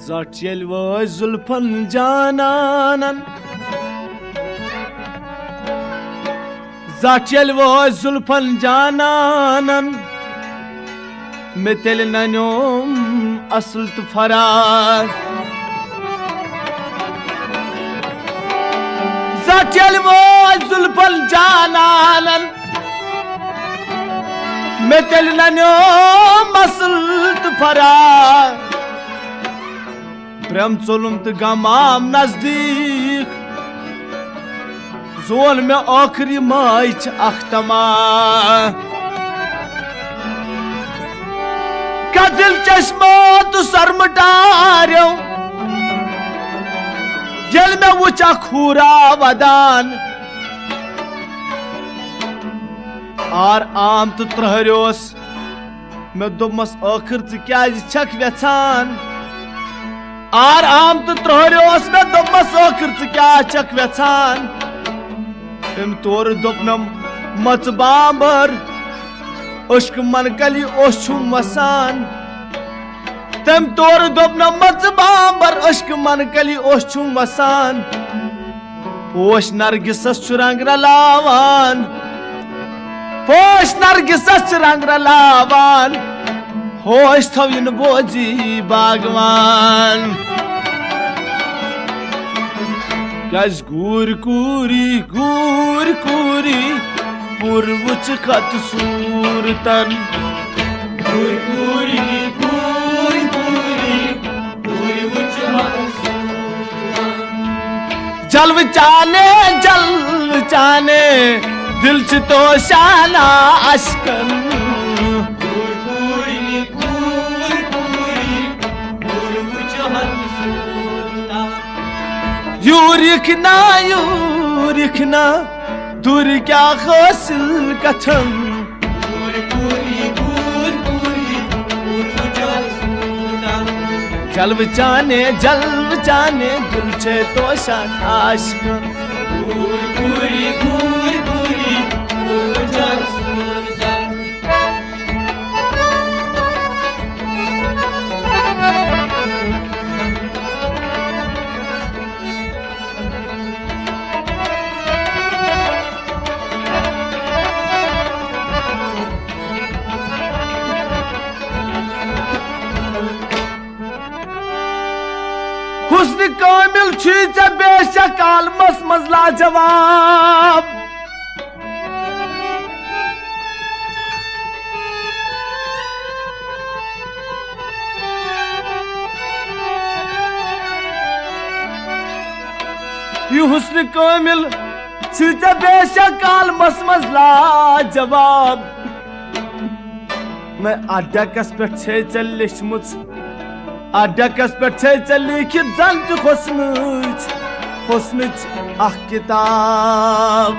Zat yel vay zulfan cananan Zat yel vay zulfan cananan Metel nanom asıl tu farar Zat yel vay zulfan cananan Metel nanom asıl tu farar प्रेम चोलुम तो गमाम नजदीक zone में आखरी माइच अख्तमा का दिल चश्मा तो सरमटार्यो जल में वुचा खूरा वदान आर आम तो त्रहरियोस मैं दोमस आखिर तो क्या छक व्यथान आर आम तो त्रहरियोस में दोमस आखिर तो क्या छक व्यथान इम तोर दोपनम मत बांबर उश्क मन कली ओशुम वसान तम तोर दोपनम मत बांबर उश्क मन कली ओशुम वसान पोश नरगिसस चुरंग रलावान पोश नरगिसस चुरंग रलावान होश थविन बोजी बागवान गज गूर कूरी पूर्वच खत सूरतन गूर कूरी पूर्वच खत सूरतन जलव चाने दिल च तो शाना अशकन यूरिखना दूर क्या हासिल कथम जलव जाने दिल छे तो शान आशिक हुस्न कामिल छीच बेशक आलमस मजला जवाब ये हुस्न कामिल छीच बेशक आलमस मजला जवाब मैं अड्डकस पे छे चलिशमुच अड्डकस पे चली कि जंत हुस्नच अख किताब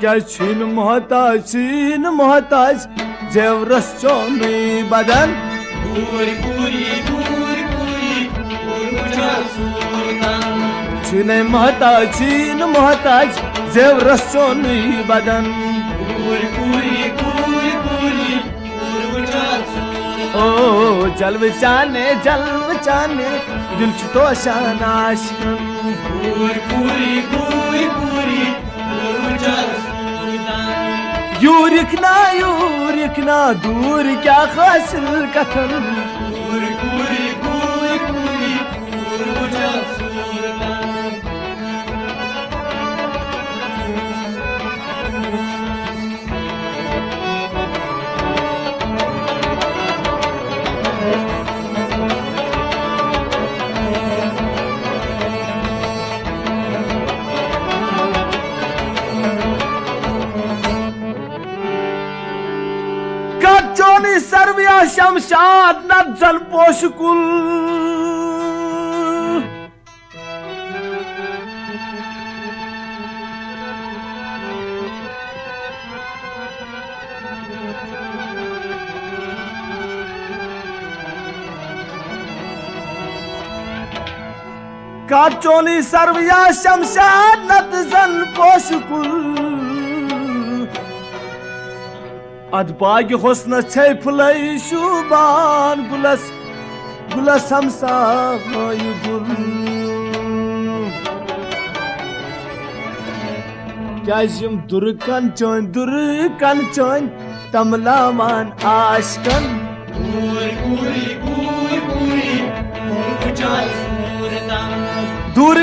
क्या छीन मोहताज जेवरस चोनी बदन छीन मोहताज जेवरस चोनी बदन ओ जलव जाने दिल च तो शान आशिकन यूरिखना दूर क्या हासिल कथन सर्विया शमशाद नजल पोशकुल काचोनी सर्विया शमशाद नजल पोशकुल अद बाग हुस्न छै फुलै शुबान गुलस गुलस हमसाय गुल क्याज यम दुर कंचन तमलावान आशकन दूर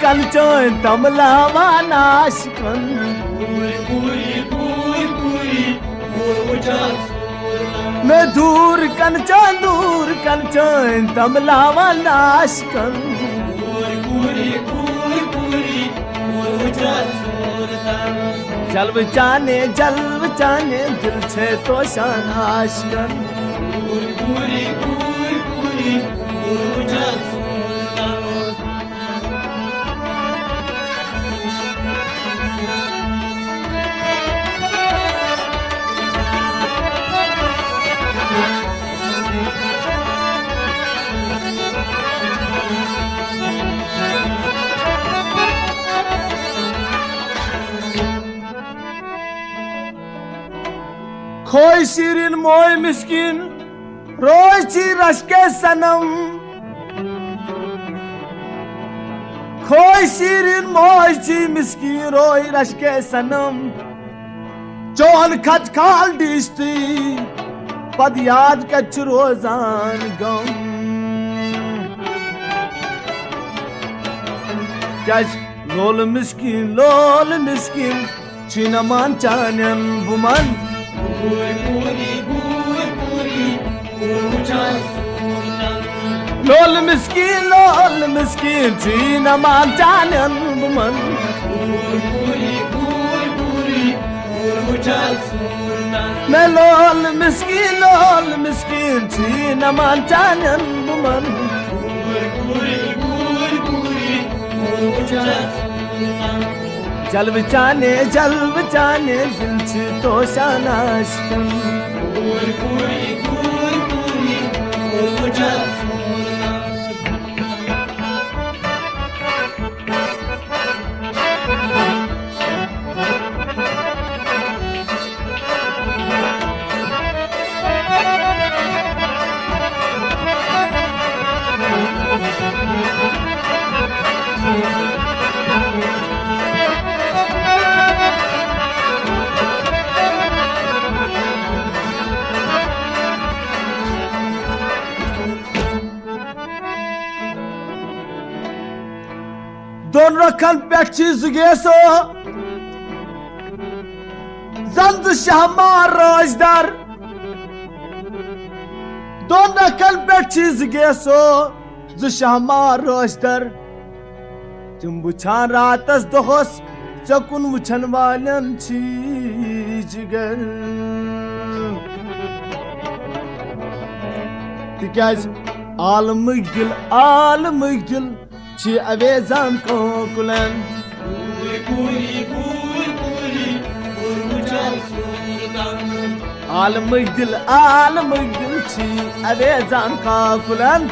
कंचन तमलावान आशकन मैं दूर कंचन तमलावान आशकन जलव चाने दिल छे तो शान आशकन खोई शिरीन मोय मिस्किन रोची रश के सनम खोई शिरीन मोय मिस्किन रोई रश के सनम चौन खत खाल डिश्ती पद याद कच रोजान गम कैच लोल मिस्किन चीन मान चानन बुमन लोल मिस्किन चीन मान चानन बुमन मैं लोल मिस्किन चीन मान चानन बुमन जलव चाने दिल छे तो शान आशकन दोन रखन पे जुगेसो जंद शहमार राजदार दोन रखन पे जुगेसो ज शहमार राजदार तुम बुछान रातस दोहस चकुन वुछन वालन छी जिगर तिकाज आलमक दिल छी अवेजान को कुलन आलमक दिल छी अवेजान का कुलन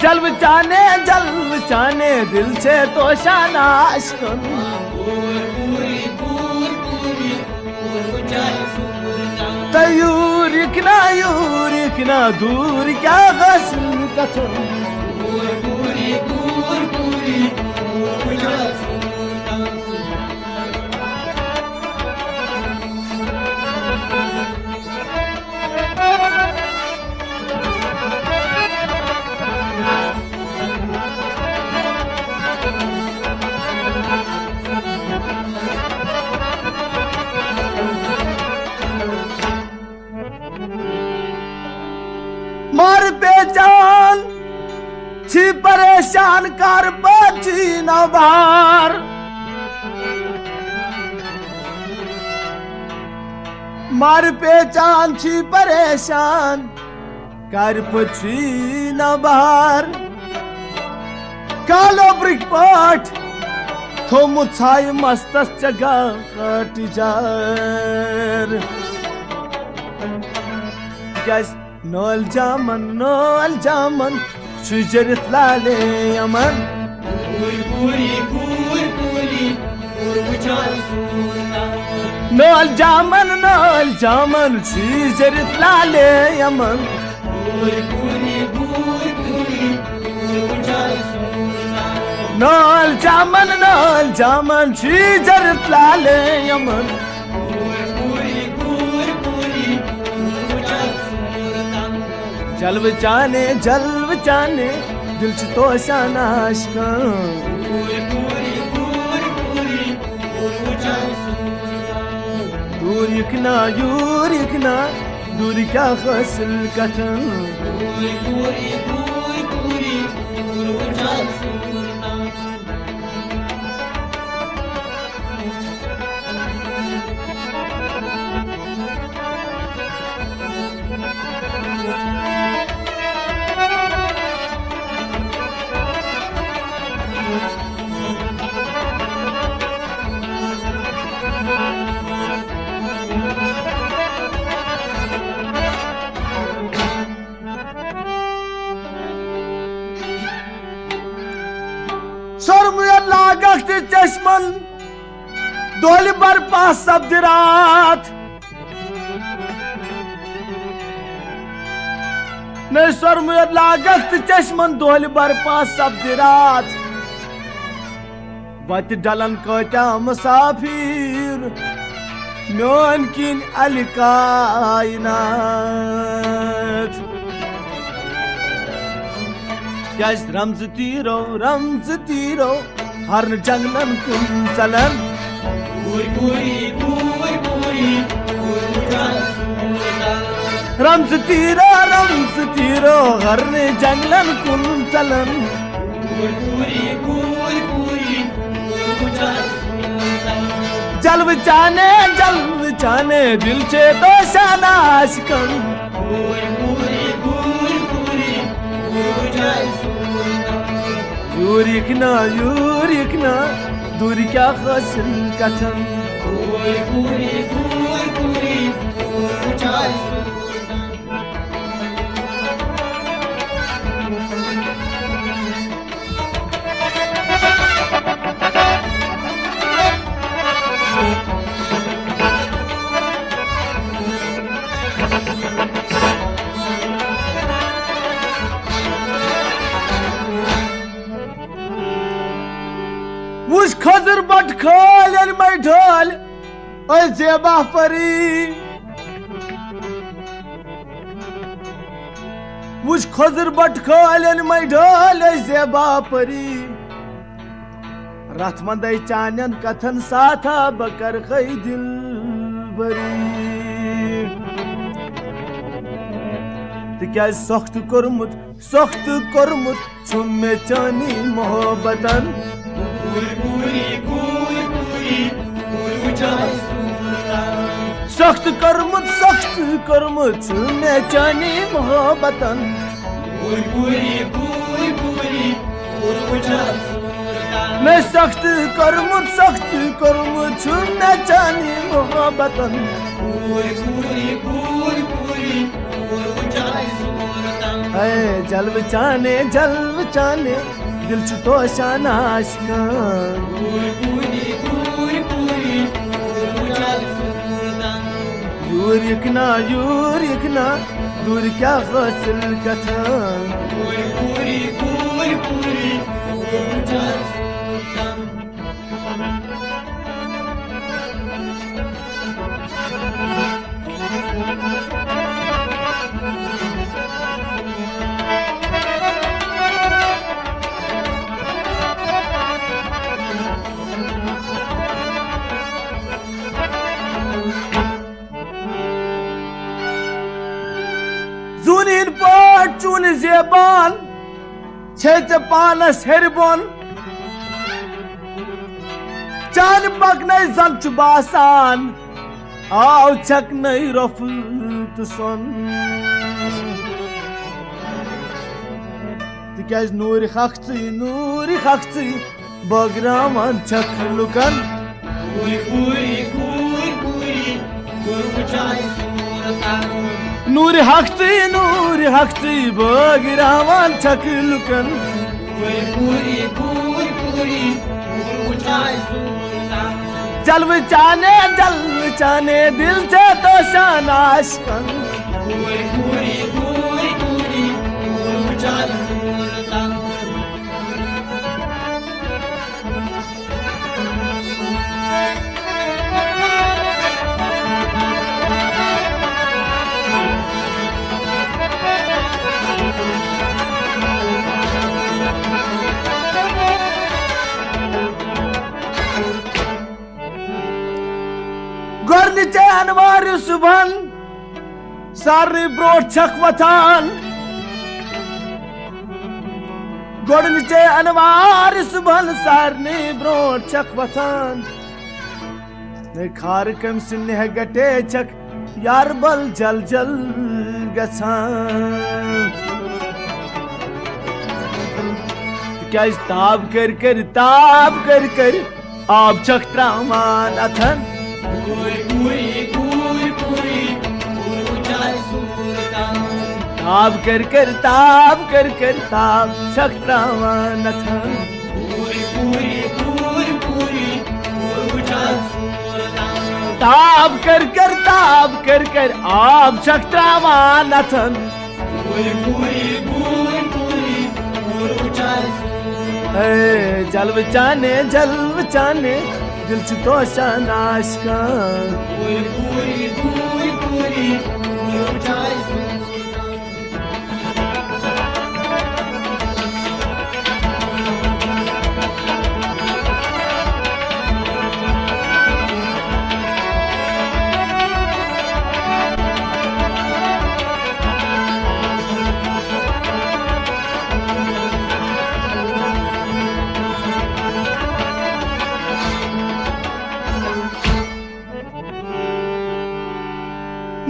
जलव चाने दिल छे तो शान आशकन यूरिकना दूर क्या गस्ल कथन मार बेजान छी परेशान कर बची न बार मार बेजान छी परेशान कर बची न बार कालो ब्रिकपट थोमु छाई मस्तस जगह कटिजार गैस नोल जामन शुजरत लाले Yemen Nol jaman şicerit lale yaman Nol jaman şicerit lale yaman जलव जाने दिल च तो शानाशका दूर यकना दूर क्या खसल कथन Sormuyor lagaktı çeşmen Doli barpa sabdirat Ne sormuyor lagaktı çeşmen Doli barpa sabdirat Vat dalan kota musafir Mümkün al kainat Gaz ramz tiro Harn janglan kun salan Puri Ramz tiro Harn janglan kun salan Puri Jalv jane dil che to shanash kan Yurikna Duri kya khasil katan Puri Muş khazır bat khal el maydhal Ay zeba pari Muş khazır bat khal el maydhal Ay zeba pari Ratmanday chanan kathan satha bakar khay dil bari Tikaz soxt kormut Chumme chani mohabbatan Soxt kormut Chumme chani mohabbatan Ne soxt kormut Chumme chani mohabbatan Ay jalv chane Dil ch to shanash kan Yur yekna Dur kya ghasl katan Puri Zunin part chun zeban Chet panas herbon Chan baknay zanch basan Aw chaknay rafut son Tikaz nuri khaqti Bagraman chaklukan Puri Nuri hakti Bagraman chaklukan जलव चाने दिल से तो शान आशिकन गोरनिचे अनवार सुबहन सारी brought छक वथान गोरनिचे अनवार सुबहन Sarni brought छक वथान ने खार कम सिन्ने गटे छक यार बल जल जल गछान क्या इस ताब कर आप छक त्रामान अथन ताब कर ताब छक्रावान अथन ताब कर आप छक्रावान अथन जलव चाने दिल च तो शानाश का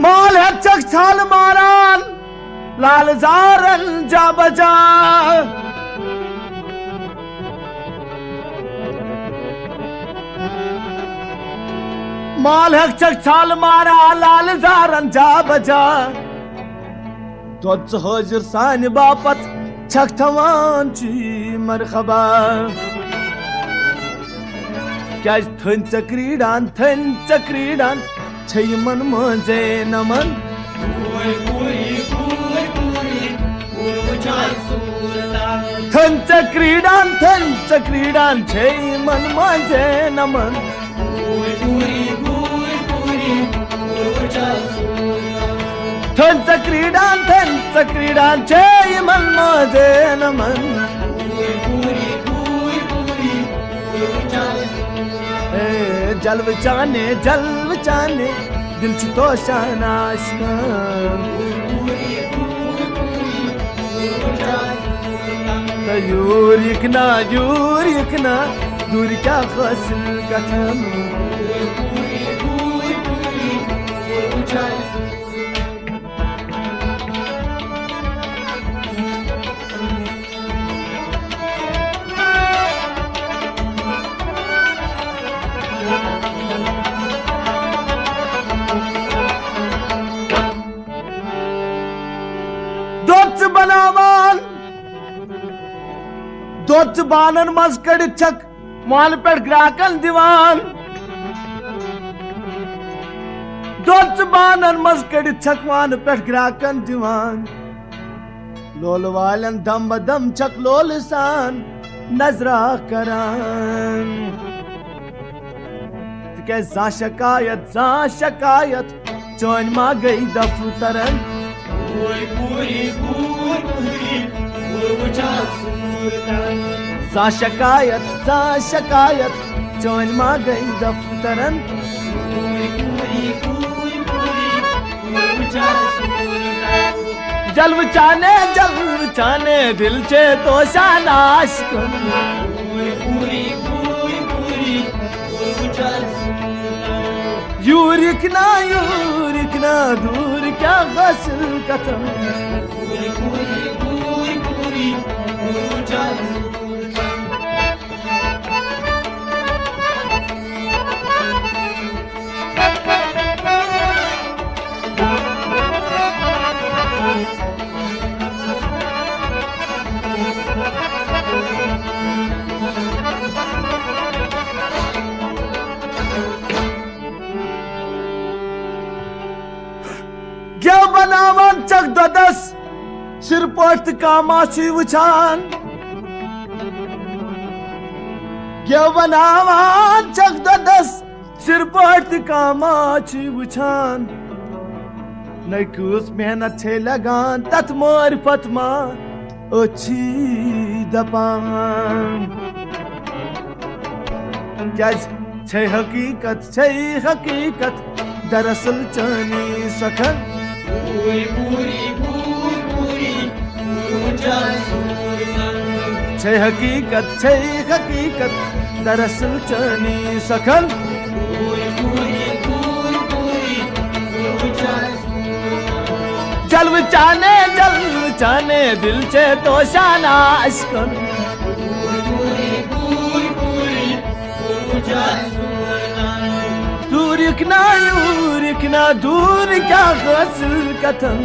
माल है चक छाल मारान लाल जारन जा बजा माल है चक छाल मारा लाल जारन जा बजा तो हाजिर सान बापत छक थवान ची मरहबा क्या थन चक्रीडान मन मजे नमन थन चक्रीडान मन मजे नमन थन चक्रीडान मन मजे नमन जलव चाने दिल च तो शानाश का यूर यकना दूर क्या खसल कथम दोच बानन मज कड़ छक माल पे ग्राहकन दीवान दोच बानन मज कड़ छक मान पे ग्राहकन दीवान लोल वालन दम बदम छक लोल सान नजरा करान के जा शिकायत चोन मा गई दफ्तरन जा शिकायत चोन मा गई दफ्तरन जलव चाने दिल चे तो शानाश यूरिकना दूर क्या गसल कथम चक ददस सिर पट कामाची वुचान गेव बनावान चक ददस सिर पट कामाची वुचान नई कुछ मेहनत छे लगान तत मोर पतमा अच्छी दपान क्या छे हकीकत दरअसल चनी सखन छे हकीकत दरअसल चनी सखन जलव चाने दिल चे तो शाना अश्कन दूर इकना दूर क्या गसल कथन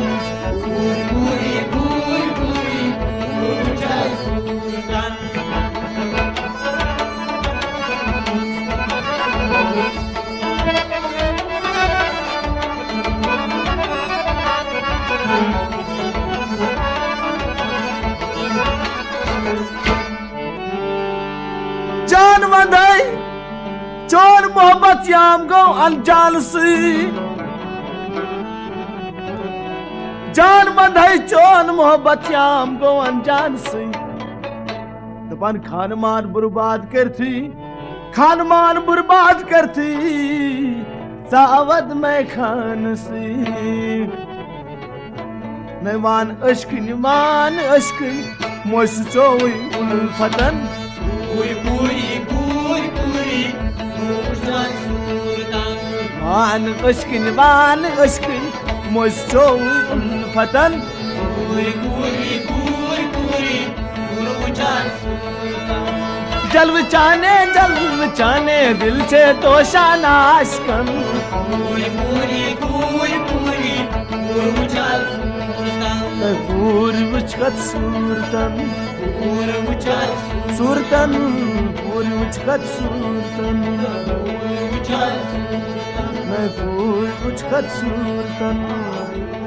जान वंदाई चोर मोहब्बत याम गो अनजान सी जान वंदाई चोर मोहब्बत याम गो अनजान सी दपन खानमान बर्बाद करती सावद में खान सी नैवान अश्क मोश चोई उल्फतन मान अश्क मोश चोई उल्फतन जलव चाने दिल से तो शाना अश्कन पूर्वचकत सूरतन पूर्वचकत सूरतन